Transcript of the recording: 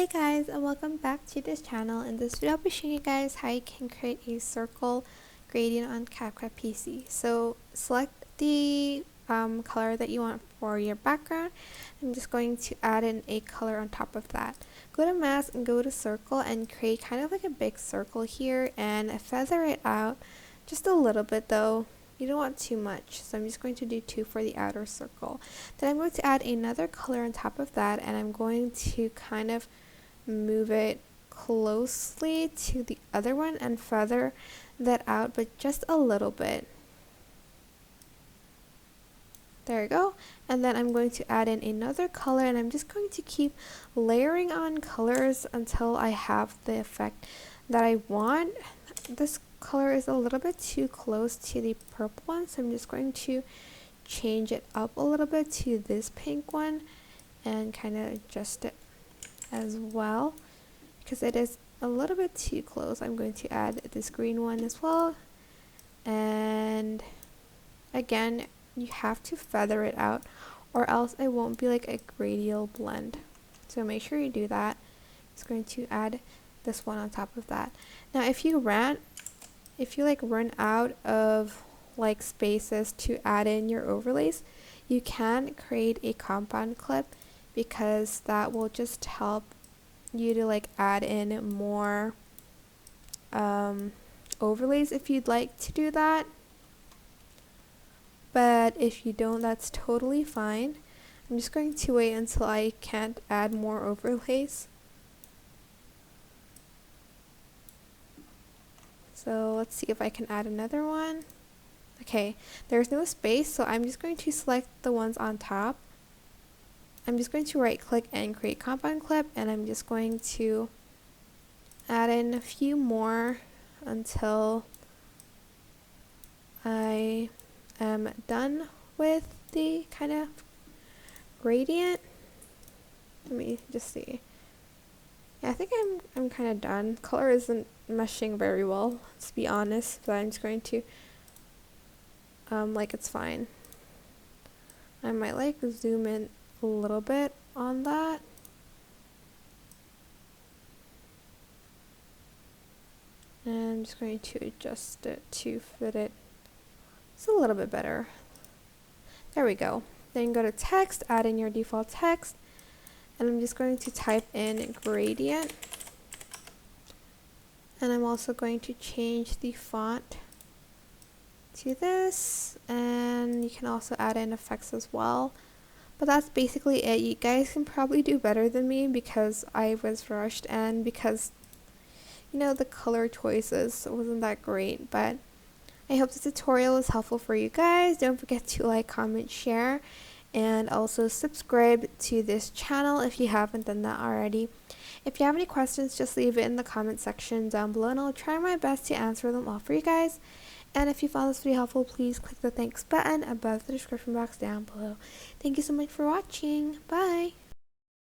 Hey guys, and welcome back to this channel. In this video I'll be showing you guys how you can create a circle gradient on CapCut PC. So select the color that you want for your background. I'm just going to add in a color on top of that. Go to mask and go to circle and create kind of like a big circle here and feather it out just a little bit though. You don't want too much, so I'm just going to do 2 for the outer circle. Then I'm going to add another color on top of that, and I'm going to kind of move it closely to the other one and feather that out, but just a little bit. There you go. And then I'm going to add in another color, and I'm just going to keep layering on colors until I have the effect that I want. This color is a little bit too close to the purple one, so I'm just going to change it up a little bit to this pink one and kind of adjust it as well because it is a little bit too close. I'm going to add this green one as well, and again you have to feather it out or else it won't be like a gradient blend, so make sure you do that. It's going to add this one on top of that. Now if you run out of like spaces to add in your overlays, you can create a compound clip because that will just help you to like add in more overlays if you'd like to do that. But if you don't, that's totally fine. I'm just going to wait until I can't add more overlays. So let's see if I can add another one. Okay, there's no space, so I'm just going to select the ones on top. I'm just going to right click and create compound clip, and I'm just going to add in a few more until I am done with the kind of gradient. Let me just see. Yeah, I think I'm kind of done. Color isn't meshing very well, to be honest, but I'm just going to like it's fine. I might like zoom in a little bit on that. And I'm just going to adjust it to fit it. It's a little bit better. There we go. Then go to text, add in your default text, and I'm just going to type in gradient. And I'm also going to change the font to this, and you can also add in effects as well. But that's basically it. You guys can probably do better than me because I was rushed and because the color choices wasn't that great. But I hope this tutorial was helpful for you guys. Don't forget to like, comment, share, and also subscribe to this channel if you haven't done that already. If you have any questions, just leave it in the comment section down below and I'll try my best to answer them all for you guys. And if you found this video helpful, please click the thanks button above the description box down below. Thank you so much for watching. Bye!